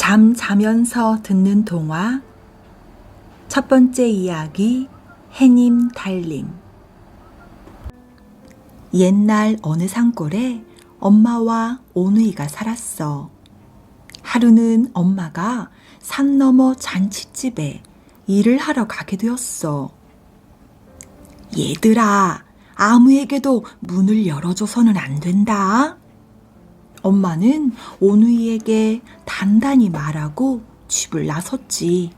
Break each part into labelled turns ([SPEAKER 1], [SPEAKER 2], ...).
[SPEAKER 1] 잠 자면서 듣는 동화. 첫 번째 이야기, 해님 달님. 옛날 어느 산골에 엄마와 오누이가 살았어. 하루는 엄마가 산 너머 잔칫집에 일을 하러 가게 되었어. 얘들아, 아무에게도 문을 열어줘서는 안 된다. 엄마는 오누이에게 단단히 말하고 집을 나섰지.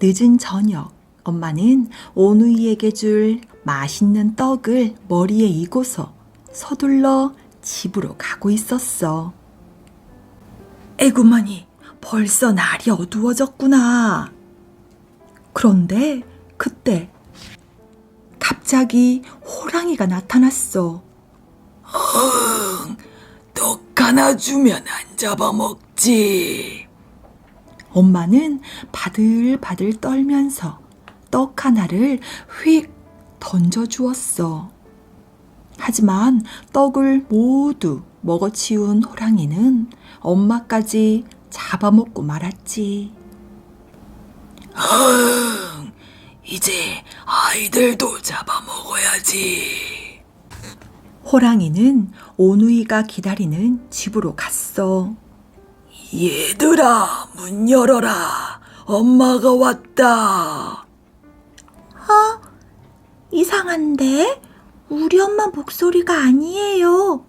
[SPEAKER 1] 늦은 저녁, 엄마는 오누이에게 줄 맛있는 떡을 머리에 이고서 서둘러 집으로 가고 있었어. 에구머니, 벌써 날이 어두워졌구나. 그런데 그때 갑자기 호랑이가 나타났어. 떡 하나 주면 안 잡아먹지. 엄마는 바들바들 떨면서 떡 하나를 휙 던져주었어. 하지만 떡을 모두 먹어치운 호랑이는 엄마까지 잡아먹고 말았지. 이제 아이들도 잡아먹어야지. 호랑이는 오누이가 기다리는 집으로 갔어. 얘들아, 문 열어라. 엄마가 왔다. 이상한데? 우리 엄마 목소리가 아니에요.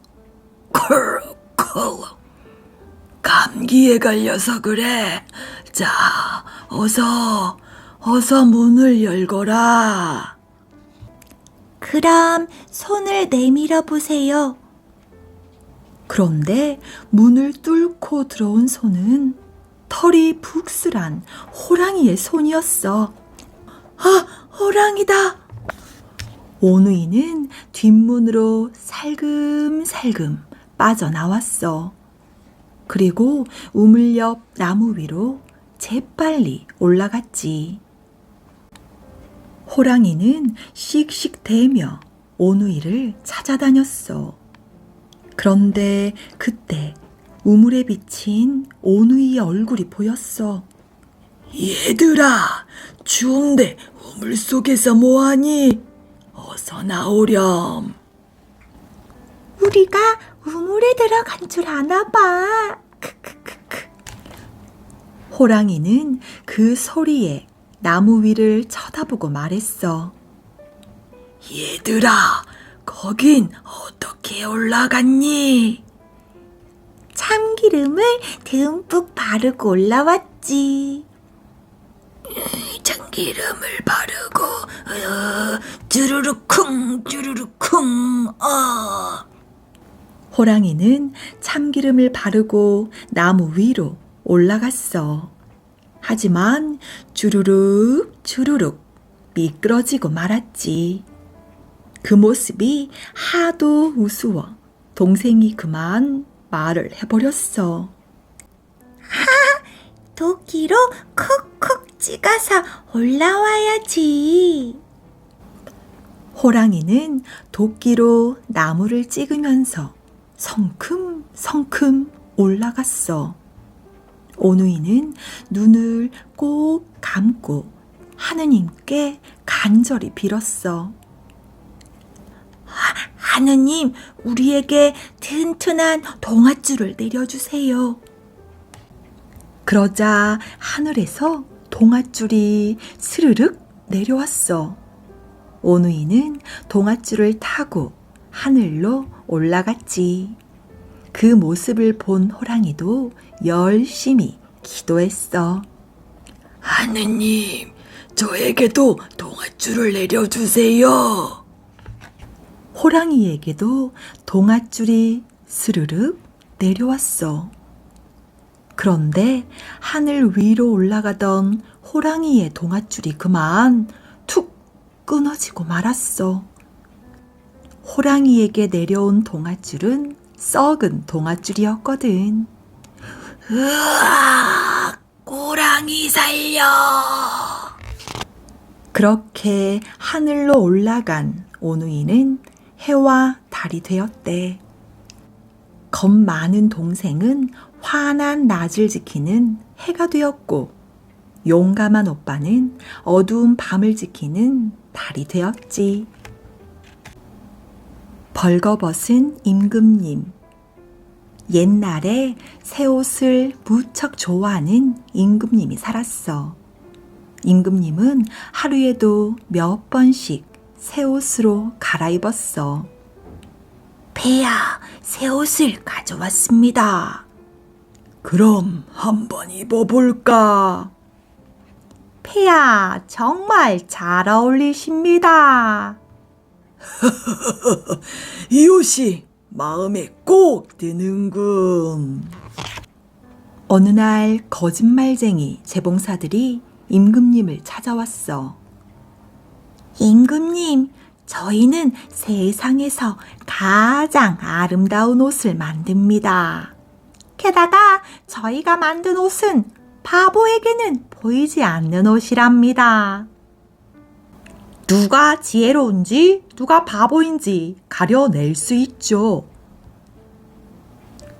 [SPEAKER 1] 감기에 걸려서 그래. 자, 어서 문을 열거라. 그럼 손을 내밀어 보세요. 그런데 문을 뚫고 들어온 손은 털이 북슬한 호랑이의 손이었어. 호랑이다! 오누이는 뒷문으로 살금살금 빠져나왔어. 그리고 우물 옆 나무 위로 재빨리 올라갔지. 호랑이는 씩씩대며 오누이를 찾아다녔어. 그런데 그때 우물에 비친 오누이의 얼굴이 보였어. 얘들아, 추운데 우물 속에서 뭐하니? 어서 나오렴. 우리가 우물에 들어간 줄 아나 봐. 크크크크. 호랑이는 그 소리에 나무 위를 쳐다보고 말했어. 얘들아, 거긴 어떻게 올라갔니? 참기름을 듬뿍 바르고 올라왔지. 참기름을 바르고 쭈루루쿵 쭈루루쿵. 호랑이는 참기름을 바르고 나무 위로 올라갔어. 하지만 주르륵 주르륵 미끄러지고 말았지. 그 모습이 하도 우스워 동생이 그만 말을 해버렸어. 도끼로 콕콕 찍어서 올라와야지. 호랑이는 도끼로 나무를 찍으면서 성큼성큼 올라갔어. 오누이는 눈을 꼭 감고 하느님께 간절히 빌었어. 하느님, 우리에게 튼튼한 동아줄을 내려주세요. 그러자 하늘에서 동아줄이 스르륵 내려왔어. 오누이는 동아줄을 타고 하늘로 올라갔지. 그 모습을 본 호랑이도 열심히 기도했어. 하느님, 저에게도 동아줄을 내려주세요. 호랑이에게도 동아줄이 스르륵 내려왔어. 그런데 하늘 위로 올라가던 호랑이의 동아줄이 그만 툭 끊어지고 말았어. 호랑이에게 내려온 동아줄은 썩은 동아줄이었거든. 으아! 호랑이 살려! 그렇게 하늘로 올라간 오누이는 해와 달이 되었대. 겁 많은 동생은 환한 낮을 지키는 해가 되었고, 용감한 오빠는 어두운 밤을 지키는 달이 되었지. 벌거벗은 임금님. 옛날에 새 옷을 무척 좋아하는 임금님이 살았어. 임금님은 하루에도 몇 번씩 새 옷으로 갈아입었어. 폐하, 새 옷을 가져왔습니다. 그럼 한번 입어볼까? 폐하, 정말 잘 어울리십니다. 이 옷이 마음에 꼭 드는군. 어느 날 거짓말쟁이 재봉사들이 임금님을 찾아왔어. 임금님, 저희는 세상에서 가장 아름다운 옷을 만듭니다. 게다가 저희가 만든 옷은 바보에게는 보이지 않는 옷이랍니다. 누가 지혜로운지 누가 바보인지 가려낼 수 있죠.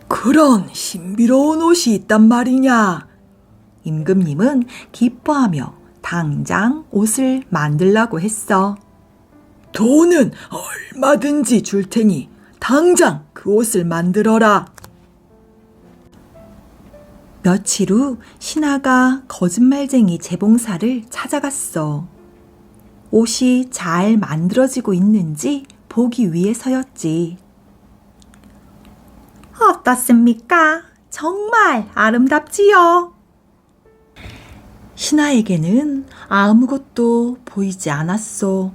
[SPEAKER 1] 그런 신비로운 옷이 있단 말이냐? 임금님은 기뻐하며 당장 옷을 만들라고 했어. 돈은 얼마든지 줄 테니 당장 그 옷을 만들어라. 며칠 후 신하가 거짓말쟁이 재봉사를 찾아갔어. 옷이 잘 만들어지고 있는지 보기 위해서였지. 어떻습니까? 정말 아름답지요? 신하에게는 아무것도 보이지 않았어.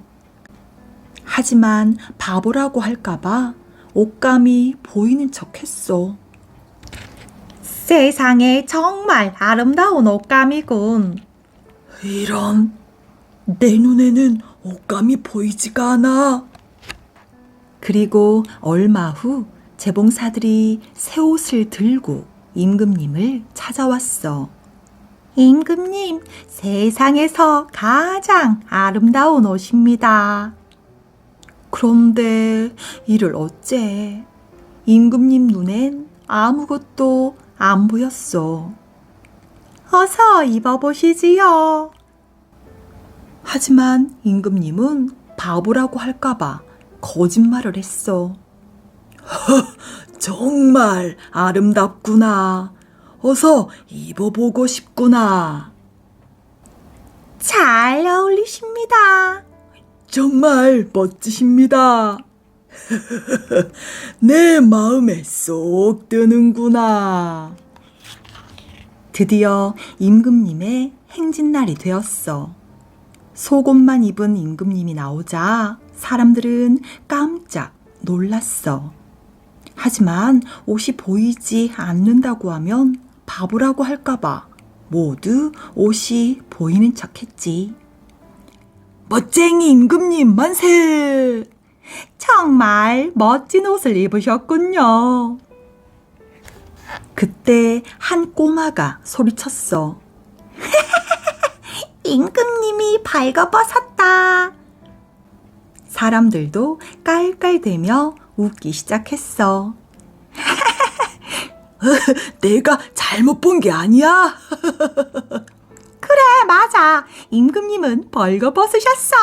[SPEAKER 1] 하지만 바보라고 할까봐 옷감이 보이는 척했어. 세상에 정말 아름다운 옷감이군. 이런, 내 눈에는 옷감이 보이지가 않아. 그리고 얼마 후 재봉사들이 새 옷을 들고 임금님을 찾아왔어. 임금님, 세상에서 가장 아름다운 옷입니다. 그런데 이를 어째? 임금님 눈엔 아무것도 안 보였어. 어서 입어보시지요. 하지만 임금님은 바보라고 할까봐 거짓말을 했어. 정말 아름답구나. 어서 입어보고 싶구나. 잘 어울리십니다. 정말 멋지십니다. 내 마음에 쏙 드는구나. 드디어 임금님의 행진날이 되었어. 속옷만 입은 임금님이 나오자 사람들은 깜짝 놀랐어. 하지만 옷이 보이지 않는다고 하면 바보라고 할까봐 모두 옷이 보이는 척했지. 멋쟁이 임금님 만세! 정말 멋진 옷을 입으셨군요. 그때 한 꼬마가 소리쳤어. 임금님이 발가벗었다. 사람들도 깔깔대며 웃기 시작했어. 내가 잘못 본 게 아니야. 그래, 맞아. 임금님은 벌거벗으셨어.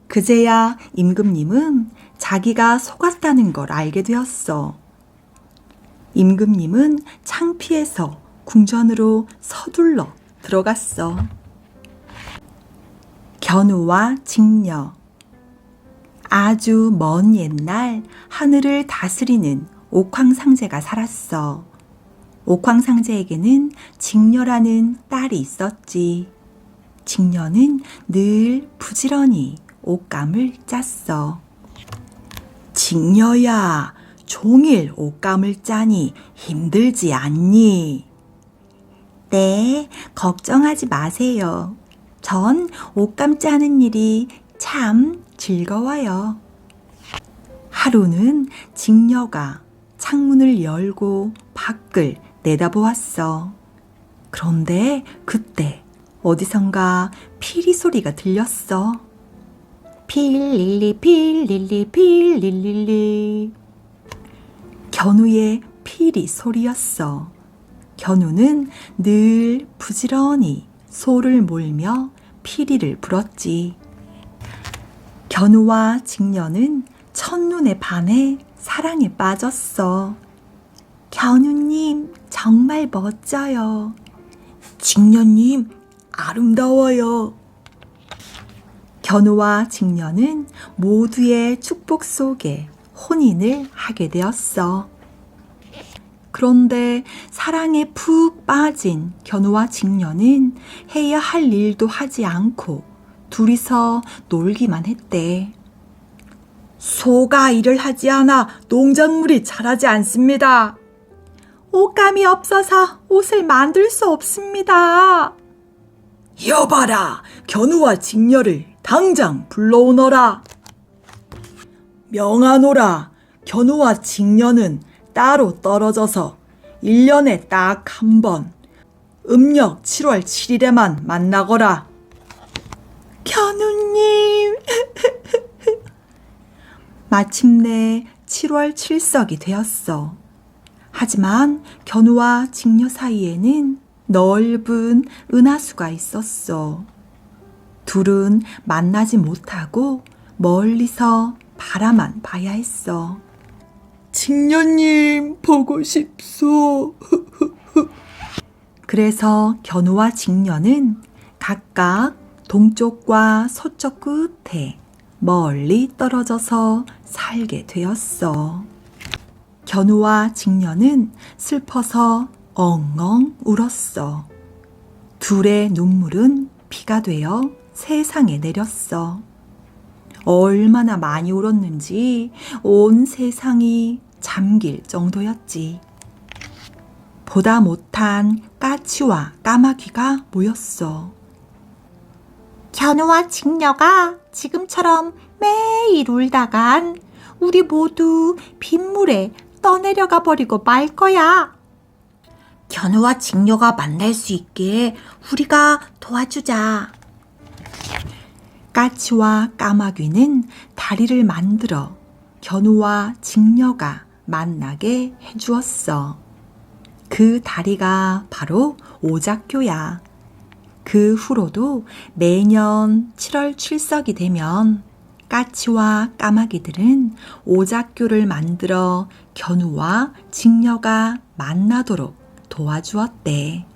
[SPEAKER 1] 그제야 임금님은 자기가 속았다는 걸 알게 되었어. 임금님은 창피해서 궁전으로 서둘러 들어갔어. 견우와 직녀. 아주 먼 옛날 하늘을 다스리는 옥황상제가 살았어. 옥황상제에게는 직녀라는 딸이 있었지. 직녀는 늘 부지런히 옷감을 짰어. 직녀야, 종일 옷감을 짜니 힘들지 않니? 네, 걱정하지 마세요. 전 옷감 짜는 일이 참 즐거워요. 하루는 직녀가 창문을 열고 밖을 내다보았어. 그런데 그때 어디선가 피리 소리가 들렸어. 필릴리 필릴리 필릴리. 견우의 피리 소리였어. 견우는 늘 부지런히 소를 몰며 피리를 불었지. 견우와 직녀는 첫눈에 반해 사랑에 빠졌어. 견우님 정말 멋져요. 직녀님 아름다워요. 견우와 직녀는 모두의 축복 속에 혼인을 하게 되었어. 그런데 사랑에 푹 빠진 견우와 직녀는 해야 할 일도 하지 않고 둘이서 놀기만 했대. 소가 일을 하지 않아 농작물이 자라지 않습니다. 옷감이 없어서 옷을 만들 수 없습니다. 여봐라, 견우와 직녀를 당장 불러오너라. 명하노라, 견우와 직녀는 따로 떨어져서 1년에 딱 한 번 음력 7월 7일에만 만나거라. 견우님. 마침내 7월 7석이 되었어. 하지만 견우와 직녀 사이에는 넓은 은하수가 있었어. 둘은 만나지 못하고 멀리서 바라만 봐야 했어. 직녀님 보고 싶소. 그래서 견우와 직녀는 각각 동쪽과 서쪽 끝에 멀리 떨어져서 살게 되었어. 견우와 직녀는 슬퍼서 엉엉 울었어. 둘의 눈물은 비가 되어 세상에 내렸어. 얼마나 많이 울었는지 온 세상이 잠길 정도였지. 보다 못한 까치와 까마귀가 모였어. 견우와 직녀가 지금처럼 매일 울다간 우리 모두 빗물에 떠내려가 버리고 말 거야. 견우와 직녀가 만날 수 있게 우리가 도와주자. 까치와 까마귀는 다리를 만들어 견우와 직녀가 만나게 해주었어. 그 다리가 바로 오작교야. 그 후로도 매년 7월 7석이 되면 까치와 까마귀들은 오작교를 만들어 견우와 직녀가 만나도록 도와주었대.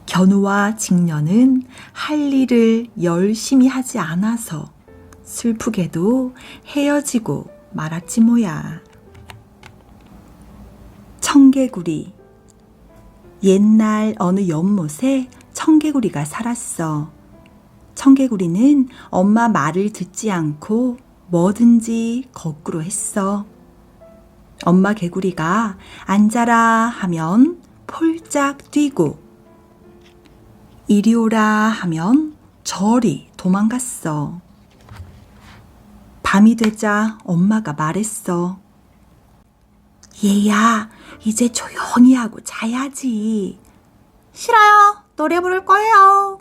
[SPEAKER 1] 견우와 직녀는 할 일을 열심히 하지 않아서 슬프게도 헤어지고 말았지 뭐야. 청개구리. 옛날 어느 연못에 청개구리가 살았어. 청개구리는 엄마 말을 듣지 않고 뭐든지 거꾸로 했어. 엄마 개구리가 앉아라 하면 폴짝 뛰고 이리 오라 하면 저리 도망갔어. 밤이 되자 엄마가 말했어. 얘야, 이제 조용히 하고 자야지. 싫어요. 노래 부를 거예요.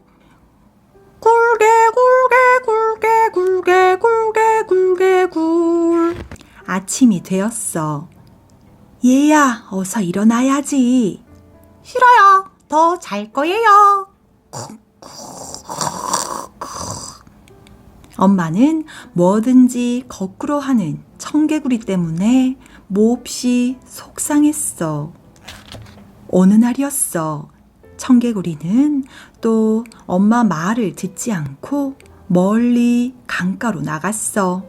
[SPEAKER 1] 굴게 굴게 굴게 굴게 굴게 굴게 굴. 아침이 되었어. 얘야, 어서 일어나야지. 싫어요. 더 잘 거예요. 엄마는 뭐든지 거꾸로 하는 청개구리 때문에 몹시 속상했어. 어느 날이었어. 청개구리는 또 엄마 말을 듣지 않고 멀리 강가로 나갔어.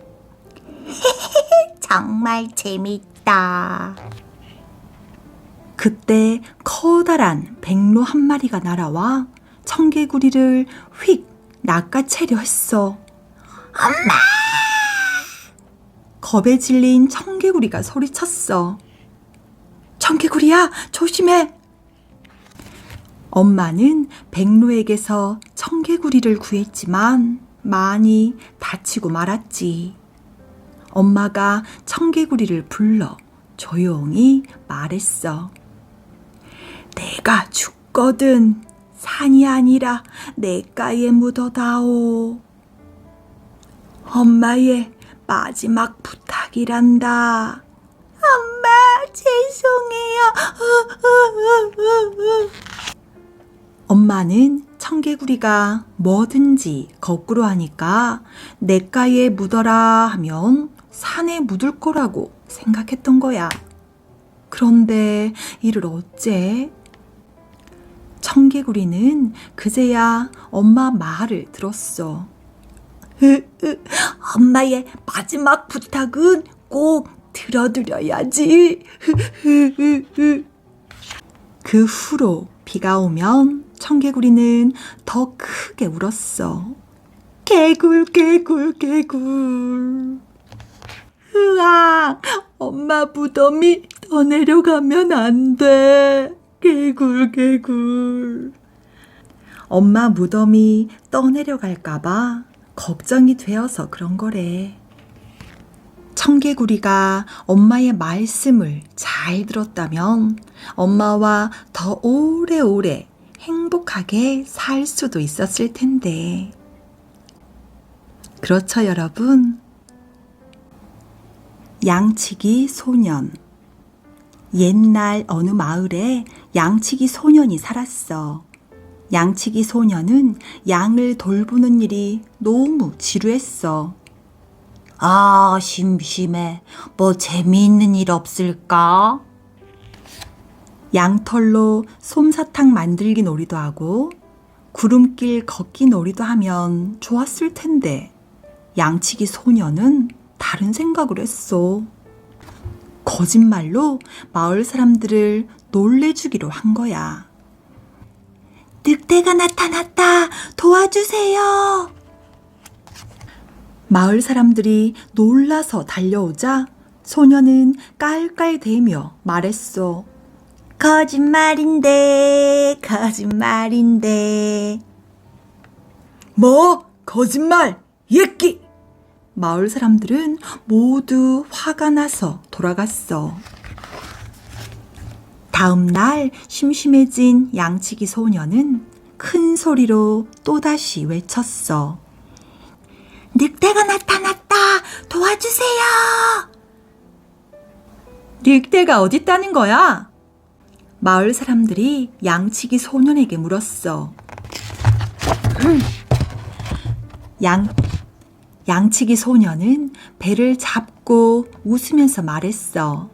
[SPEAKER 1] 정말 재밌다. 그때 커다란 백로 한 마리가 날아와 청개구리를 휙 낚아채려 했어. 엄마! 겁에 질린 청개구리가 소리쳤어. 청개구리야, 조심해! 엄마는 백로에게서 청개구리를 구했지만 많이 다치고 말았지. 엄마가 청개구리를 불러 조용히 말했어. 내가 죽거든 산이 아니라 냇가에 묻어다오. 엄마의 마지막 부탁이란다. 엄마, 죄송해요. 엄마는 청개구리가 뭐든지 거꾸로 하니까 냇가에 묻어라 하면 산에 묻을 거라고 생각했던 거야. 그런데 이를 어째? 청개구리는 그제야 엄마 말을 들었어. 엄마의 마지막 부탁은 꼭 들어드려야지. 그 후로 비가 오면 청개구리는 더 크게 울었어. 개굴 개굴 개굴. 으아, 엄마 무덤이 더 내려가면 안 돼. 개굴 개굴. 엄마 무덤이 떠내려갈까봐 걱정이 되어서 그런 거래. 청개구리가 엄마의 말씀을 잘 들었다면 엄마와 더 오래오래 행복하게 살 수도 있었을 텐데. 그렇죠, 여러분? 양치기 소년. 옛날 어느 마을에 양치기 소년이 살았어. 양치기 소년은 양을 돌보는 일이 너무 지루했어. 아, 심심해. 뭐 재미있는 일 없을까? 양털로 솜사탕 만들기 놀이도 하고 구름길 걷기 놀이도 하면 좋았을 텐데 양치기 소년은 다른 생각을 했어. 거짓말로 마을 사람들을 놀래주기로 한 거야. 늑대가 나타났다. 도와주세요. 마을 사람들이 놀라서 달려오자 소녀는 깔깔대며 말했어. 거짓말인데, 거짓말인데. 뭐? 거짓말? 예끼! 마을 사람들은 모두 화가 나서 돌아갔어. 다음 날 심심해진 양치기 소녀는 큰 소리로 또다시 외쳤어. 늑대가 나타났다. 도와주세요. 늑대가 어디 있다는 거야? 마을 사람들이 양치기 소년에게 물었어. 양치기 소년은 배를 잡고 웃으면서 말했어.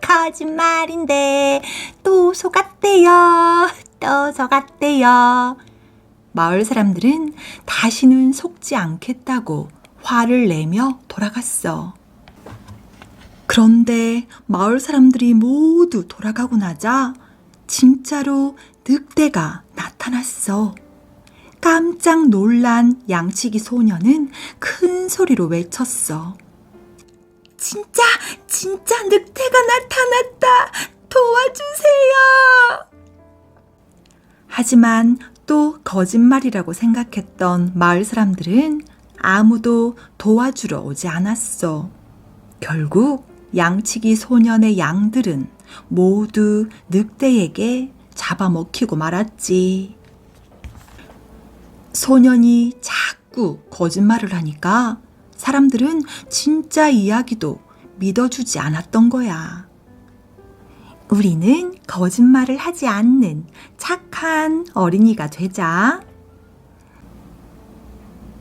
[SPEAKER 1] 거짓말인데 또 속았대요. 또 속았대요. 마을 사람들은 다시는 속지 않겠다고 화를 내며 돌아갔어. 그런데 마을 사람들이 모두 돌아가고 나자 진짜로 늑대가 나타났어. 깜짝 놀란 양치기 소녀는 큰 소리로 외쳤어. 진짜 늑대가 나타났다. 도와주세요. 하지만 또 거짓말이라고 생각했던 마을 사람들은 아무도 도와주러 오지 않았어. 결국 양치기 소년의 양들은 모두 늑대에게 잡아먹히고 말았지. 소년이 자꾸 거짓말을 하니까 사람들은 진짜 이야기도 믿어주지 않았던 거야. 우리는 거짓말을 하지 않는 착한 어린이가 되자.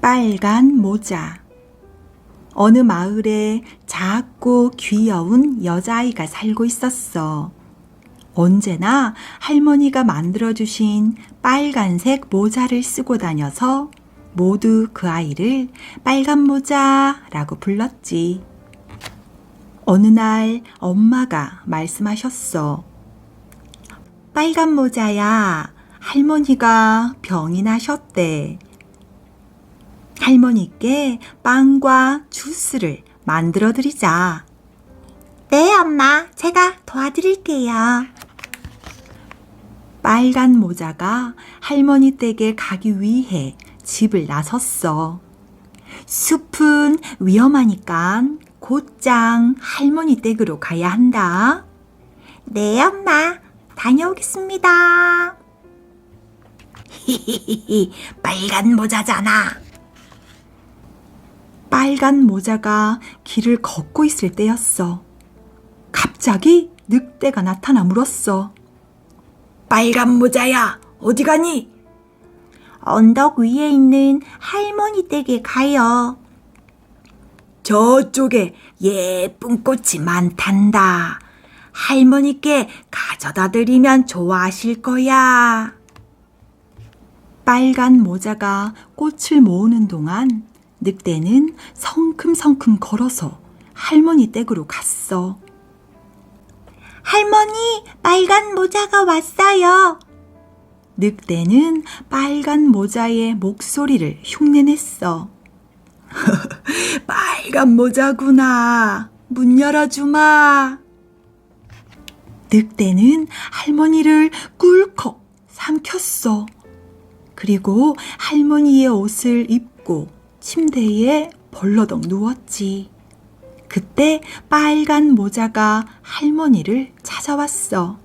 [SPEAKER 1] 빨간 모자. 어느 마을에 작고 귀여운 여자아이가 살고 있었어. 언제나 할머니가 만들어주신 빨간색 모자를 쓰고 다녀서 모두 그 아이를 빨간 모자라고 불렀지. 어느 날 엄마가 말씀하셨어. 빨간 모자야, 할머니가 병이 나셨대. 할머니께 빵과 주스를 만들어 드리자. 네, 엄마. 제가 도와드릴게요. 빨간 모자가 할머니 댁에 가기 위해 집을 나섰어. 숲은 위험하니까 곧장 할머니 댁으로 가야 한다. 네, 엄마. 다녀오겠습니다. 히히히히, 빨간 모자잖아. 빨간 모자가 길을 걷고 있을 때였어. 갑자기 늑대가 나타나 물었어.
[SPEAKER 2] 빨간 모자야, 어디 가니?
[SPEAKER 1] 언덕 위에 있는 할머니 댁에 가요.
[SPEAKER 2] 저쪽에 예쁜 꽃이 많단다. 할머니께 가져다 드리면 좋아하실 거야.
[SPEAKER 1] 빨간 모자가 꽃을 모으는 동안 늑대는 성큼성큼 걸어서 할머니 댁으로 갔어. 할머니, 빨간 모자가 왔어요. 늑대는 빨간 모자의 목소리를 흉내냈어.
[SPEAKER 2] 빨간 모자구나. 문 열어주마.
[SPEAKER 1] 늑대는 할머니를 꿀꺽 삼켰어. 그리고 할머니의 옷을 입고 침대에 벌러덩 누웠지. 그때 빨간 모자가 할머니를 찾아왔어.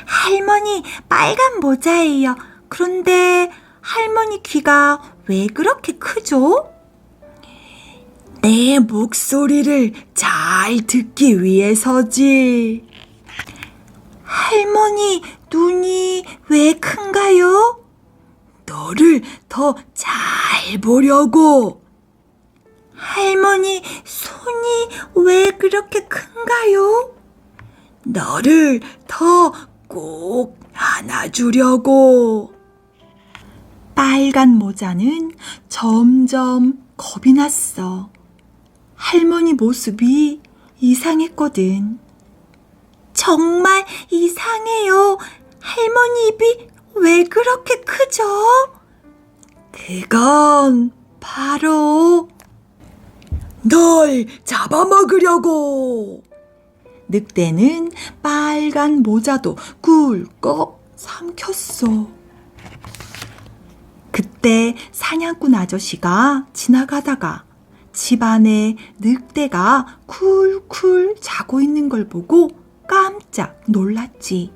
[SPEAKER 1] 할머니, 빨간 모자예요. 그런데 할머니 귀가 왜 그렇게 크죠?
[SPEAKER 2] 내 목소리를 잘 듣기 위해서지.
[SPEAKER 1] 할머니, 눈이 왜 큰가요?
[SPEAKER 2] 너를 더 잘 보려고.
[SPEAKER 1] 할머니, 손이 왜 그렇게 큰가요?
[SPEAKER 2] 너를 더 꼭 안아주려고.
[SPEAKER 1] 빨간 모자는 점점 겁이 났어. 할머니 모습이 이상했거든. 정말 이상해요. 할머니 입이 왜 그렇게 크죠?
[SPEAKER 2] 그건 바로 널 잡아먹으려고.
[SPEAKER 1] 늑대는 빨간 모자도 꿀꺽 삼켰어. 그때 사냥꾼 아저씨가 지나가다가 집 안에 늑대가 쿨쿨 자고 있는 걸 보고 깜짝 놀랐지.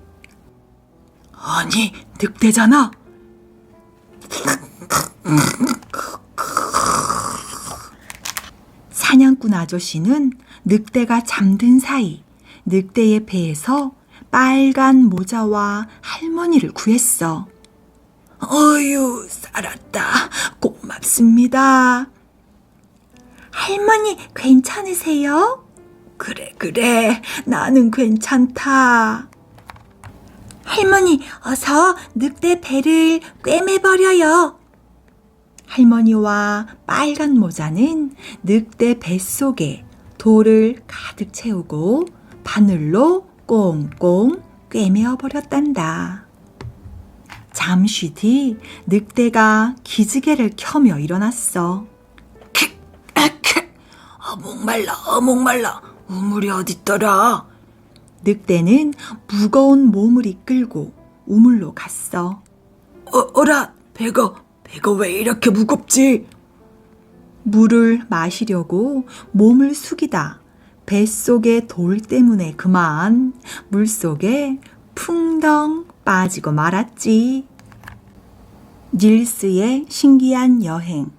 [SPEAKER 2] 아니, 늑대잖아.
[SPEAKER 1] 사냥꾼 아저씨는 늑대가 잠든 사이 늑대의 배에서 빨간 모자와 할머니를 구했어.
[SPEAKER 2] 어휴, 살았다. 고맙습니다.
[SPEAKER 1] 할머니 괜찮으세요?
[SPEAKER 2] 그래, 나는 괜찮다.
[SPEAKER 1] 할머니, 어서 늑대 배를 꿰매버려요. 할머니와 빨간 모자는 늑대 뱃속에 돌을 가득 채우고 바늘로 꽁꽁 꿰매어 버렸단다. 잠시 뒤 늑대가 기지개를 켜며 일어났어.
[SPEAKER 2] 목말라. 우물이 어딨더라?
[SPEAKER 1] 늑대는 무거운 몸을 이끌고 우물로 갔어.
[SPEAKER 2] 어라, 배가 왜 이렇게 무겁지?
[SPEAKER 1] 물을 마시려고 몸을 숙이다 뱃속의 돌 때문에 그만 물속에 풍덩 빠지고 말았지. 닐스의 신기한 여행.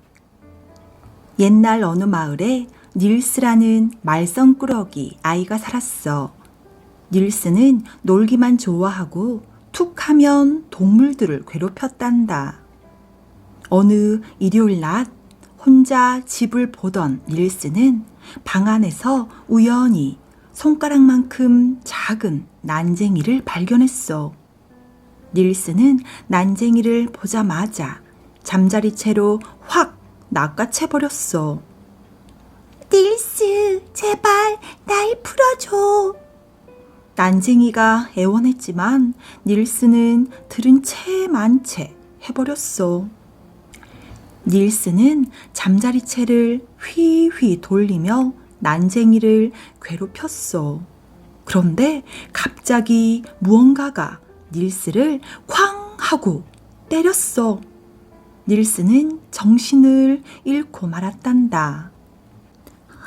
[SPEAKER 1] 옛날 어느 마을에 닐스라는 말썽꾸러기 아이가 살았어. 닐스는 놀기만 좋아하고 툭 하면 동물들을 괴롭혔단다. 어느 일요일 낮 혼자 집을 보던 닐스는 방 안에서 우연히 손가락만큼 작은 난쟁이를 발견했어. 닐스는 난쟁이를 보자마자 잠자리 채로 확 낚아채버렸어. 닐스, 제발 날 풀어줘. 난쟁이가 애원했지만 닐스는 들은 채 만 채 해버렸어. 닐스는 잠자리 채를 휘휘 돌리며 난쟁이를 괴롭혔어. 그런데 갑자기 무언가가 닐스를 쾅 하고 때렸어. 닐스는 정신을 잃고 말았단다.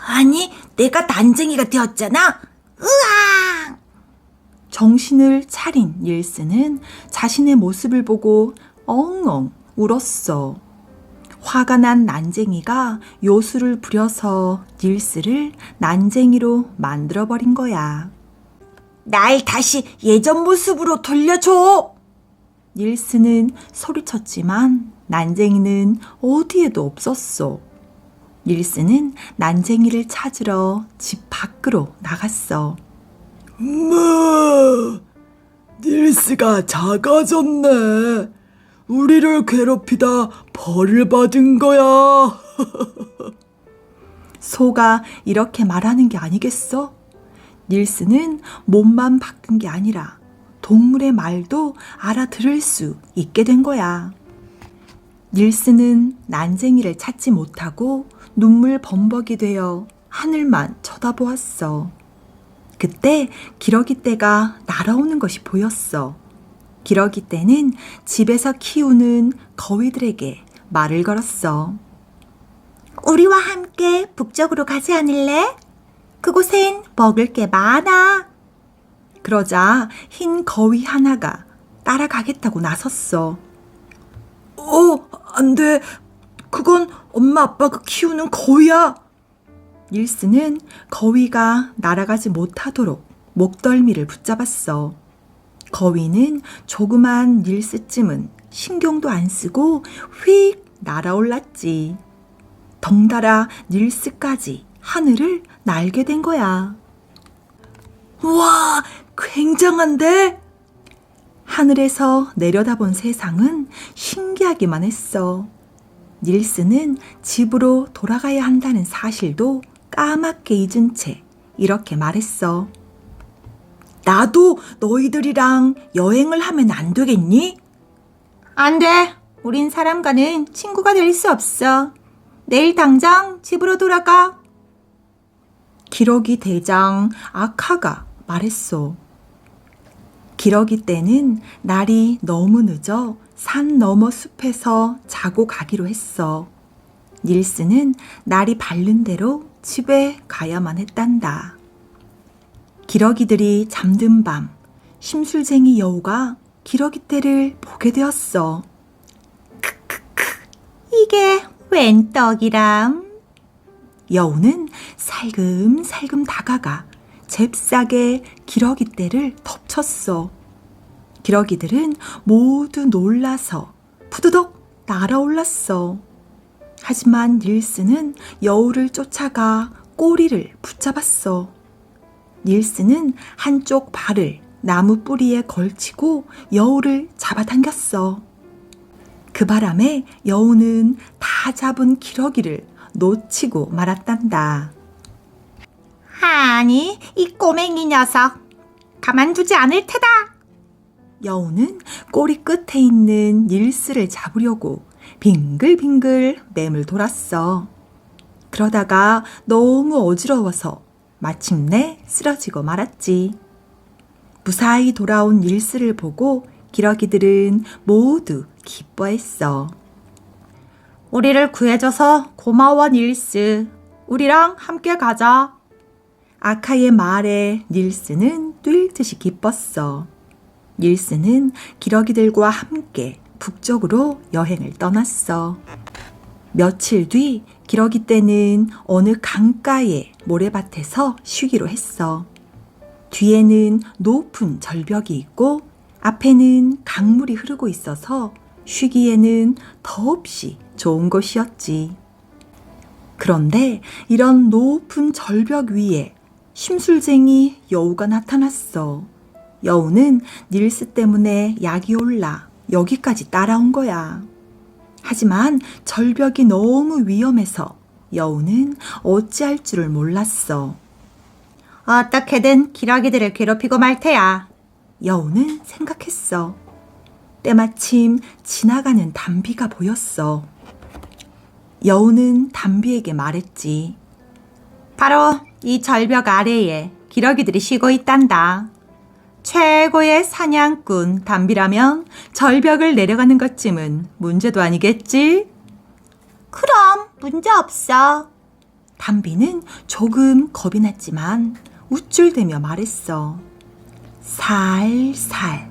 [SPEAKER 2] 아니, 내가 난쟁이가 되었잖아. 으아!
[SPEAKER 1] 정신을 차린 닐스는 자신의 모습을 보고 엉엉 울었어. 화가 난 난쟁이가 요술을 부려서 닐스를 난쟁이로 만들어버린 거야.
[SPEAKER 2] 날 다시 예전 모습으로 돌려줘!
[SPEAKER 1] 닐스는 소리쳤지만 난쟁이는 어디에도 없었어. 닐스는 난쟁이를 찾으러 집 밖으로 나갔어.
[SPEAKER 2] 엄마, 닐스가 작아졌네. 우리를 괴롭히다 벌을 받은 거야.
[SPEAKER 1] 소가 이렇게 말하는 게 아니겠어? 닐스는 몸만 바꾼 게 아니라 동물의 말도 알아들을 수 있게 된 거야. 닐스는 난쟁이를 찾지 못하고 눈물 범벅이 되어 하늘만 쳐다보았어. 그때 기러기 떼가 날아오는 것이 보였어. 기러기 떼는 집에서 키우는 거위들에게 말을 걸었어.
[SPEAKER 2] 우리와 함께 북쪽으로 가지 않을래? 그곳엔 먹을 게 많아.
[SPEAKER 1] 그러자 흰 거위 하나가 따라가겠다고 나섰어.
[SPEAKER 2] 안 돼. 그건 엄마 아빠가 키우는 거위야.
[SPEAKER 1] 닐스는 거위가 날아가지 못하도록 목덜미를 붙잡았어. 거위는 조그만 닐스쯤은 신경도 안 쓰고 휙 날아올랐지. 덩달아 닐스까지 하늘을 날게 된 거야.
[SPEAKER 2] 우와, 굉장한데?
[SPEAKER 1] 하늘에서 내려다본 세상은 신기하기만 했어. 닐스는 집으로 돌아가야 한다는 사실도 까맣게 잊은 채 이렇게 말했어.
[SPEAKER 2] 나도 너희들이랑 여행을 하면 안 되겠니?
[SPEAKER 1] 안 돼. 우린 사람과는 친구가 될 수 없어. 내일 당장 집으로 돌아가. 기러기 대장 아카가 말했어. 기러기 떼는 날이 너무 늦어 산 너머 숲에서 자고 가기로 했어. 닐스는 날이 밝는 대로 집에 가야만 했단다. 기러기들이 잠든 밤, 심술쟁이 여우가 기러기 떼를 보게 되었어.
[SPEAKER 2] 이게 웬 떡이람?
[SPEAKER 1] 여우는 살금살금 다가가 잽싸게 기러기 떼를 덮쳤어. 기러기들은 모두 놀라서 푸드덕 날아올랐어. 하지만 닐스는 여우를 쫓아가 꼬리를 붙잡았어. 닐스는 한쪽 발을 나무 뿌리에 걸치고 여우를 잡아당겼어. 그 바람에 여우는 다 잡은 기러기를 놓치고 말았단다.
[SPEAKER 2] 아니, 이 꼬맹이 녀석. 가만두지 않을 테다.
[SPEAKER 1] 여우는 꼬리 끝에 있는 닐스를 잡으려고 빙글빙글 맴을 돌았어. 그러다가 너무 어지러워서 마침내 쓰러지고 말았지. 무사히 돌아온 닐스를 보고 기러기들은 모두 기뻐했어. 우리를 구해줘서 고마워, 닐스. 우리랑 함께 가자. 아카의 말에 닐스는 뛸 듯이 기뻤어. 닐스는 기러기들과 함께 북쪽으로 여행을 떠났어. 며칠 뒤 기러기 떼는 어느 강가의 모래밭에서 쉬기로 했어. 뒤에는 높은 절벽이 있고 앞에는 강물이 흐르고 있어서 쉬기에는 더없이 좋은 곳이었지. 그런데 이런 높은 절벽 위에 심술쟁이 여우가 나타났어. 여우는 닐스 때문에 약이 올라 여기까지 따라온 거야. 하지만 절벽이 너무 위험해서 여우는 어찌할 줄을 몰랐어. 어떻게든 기러기들을 괴롭히고 말 테야. 여우는 생각했어. 때마침 지나가는 담비가 보였어. 여우는 담비에게 말했지. 바로 이 절벽 아래에 기러기들이 쉬고 있단다. 최고의 사냥꾼 담비라면 절벽을 내려가는 것쯤은 문제도 아니겠지?
[SPEAKER 2] 그럼 문제 없어.
[SPEAKER 1] 담비는 조금 겁이 났지만 우쭐대며 말했어. 살살,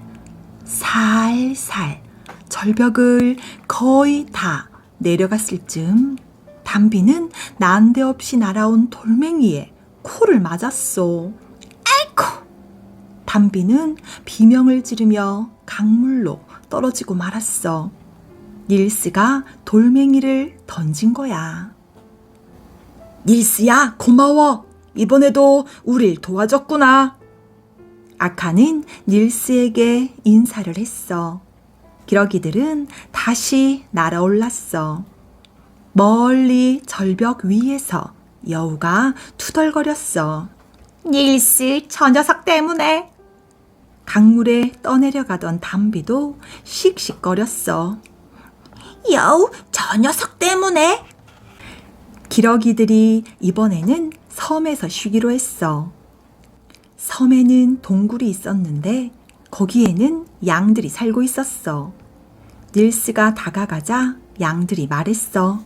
[SPEAKER 1] 살살 절벽을 거의 다 내려갔을 즈음 담비는 난데없이 날아온 돌멩이에 코를 맞았어. 아이고! 담비는 비명을 지르며 강물로 떨어지고 말았어. 닐스가 돌멩이를 던진 거야.
[SPEAKER 2] 닐스야, 고마워. 이번에도 우릴 도와줬구나.
[SPEAKER 1] 아카는 닐스에게 인사를 했어. 기러기들은 다시 날아올랐어. 멀리 절벽 위에서 여우가 투덜거렸어. 닐스, 저 녀석 때문에. 강물에 떠내려가던 담비도 씩씩거렸어.
[SPEAKER 2] 여우, 저 녀석 때문에.
[SPEAKER 1] 기러기들이 이번에는 섬에서 쉬기로 했어. 섬에는 동굴이 있었는데 거기에는 양들이 살고 있었어. 닐스가 다가가자 양들이 말했어.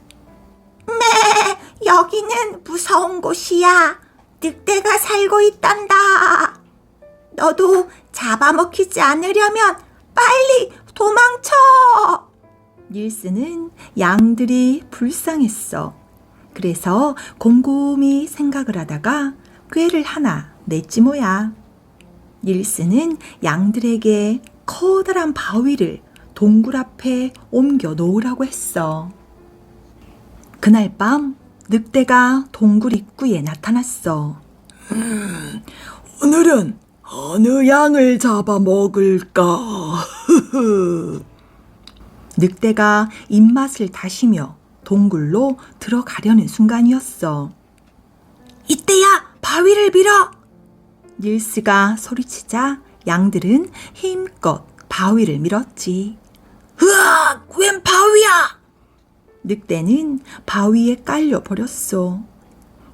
[SPEAKER 2] 여기는 무서운 곳이야. 늑대가 살고 있단다. 너도 잡아먹히지 않으려면 빨리 도망쳐.
[SPEAKER 1] 닐스는 양들이 불쌍했어. 그래서 곰곰이 생각을 하다가 꾀를 하나 냈지 뭐야. 닐스는 양들에게 커다란 바위를 동굴 앞에 옮겨 놓으라고 했어. 그날 밤 늑대가 동굴 입구에 나타났어.
[SPEAKER 2] 오늘은 어느 양을 잡아먹을까?
[SPEAKER 1] 늑대가 입맛을 다시며 동굴로 들어가려는 순간이었어.
[SPEAKER 2] 이때야, 바위를 밀어.
[SPEAKER 1] 닐스가 소리치자 양들은 힘껏 바위를 밀었지.
[SPEAKER 2] 으악, 웬 바위야?
[SPEAKER 1] 늑대는 바위에 깔려 버렸어.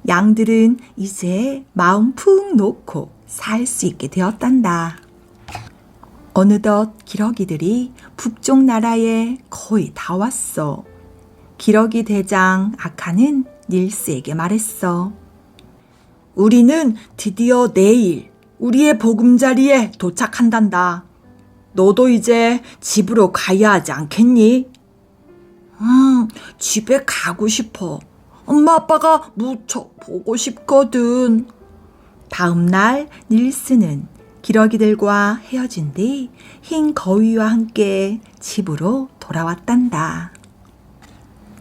[SPEAKER 1] 양들은 이제 마음 푹 놓고 살 수 있게 되었단다. 어느덧 기러기들이 북쪽 나라에 거의 다 왔어. 기러기 대장 아카는 닐스에게 말했어.
[SPEAKER 2] 우리는 드디어 내일 우리의 보금자리에 도착한단다. 너도 이제 집으로 가야 하지 않겠니? 집에 가고 싶어. 엄마 아빠가 무척 보고 싶거든.
[SPEAKER 1] 다음 날 닐스는 기러기들과 헤어진 뒤 흰 거위와 함께 집으로 돌아왔단다.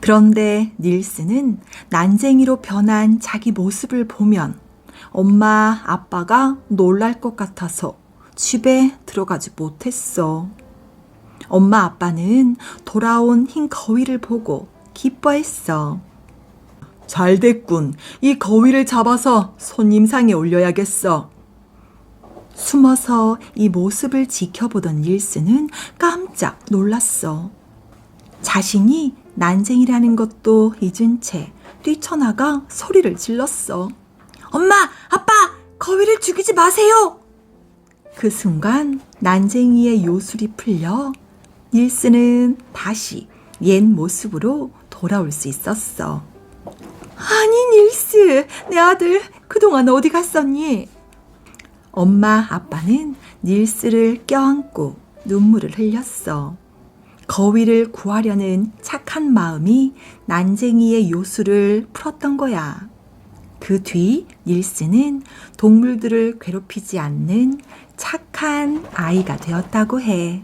[SPEAKER 1] 그런데 닐스는 난쟁이로 변한 자기 모습을 보면 엄마, 아빠가 놀랄 것 같아서 집에 들어가지 못했어. 엄마, 아빠는 돌아온 흰 거위를 보고 기뻐했어.
[SPEAKER 2] 잘 됐군. 이 거위를 잡아서 손님상에 올려야겠어.
[SPEAKER 1] 숨어서 이 모습을 지켜보던 닐스는 깜짝 놀랐어. 자신이 난쟁이라는 것도 잊은 채 뛰쳐나가 소리를 질렀어.
[SPEAKER 2] 엄마, 아빠, 거위를 죽이지 마세요.
[SPEAKER 1] 그 순간 난쟁이의 요술이 풀려 닐스는 다시 옛 모습으로 돌아올 수 있었어. 아니, 닐스, 내 아들 그동안 어디 갔었니? 엄마, 아빠는 닐스를 껴안고 눈물을 흘렸어. 거위를 구하려는 착한 마음이 난쟁이의 요술을 풀었던 거야. 그 뒤 닐스는 동물들을 괴롭히지 않는 착한 아이가 되었다고 해.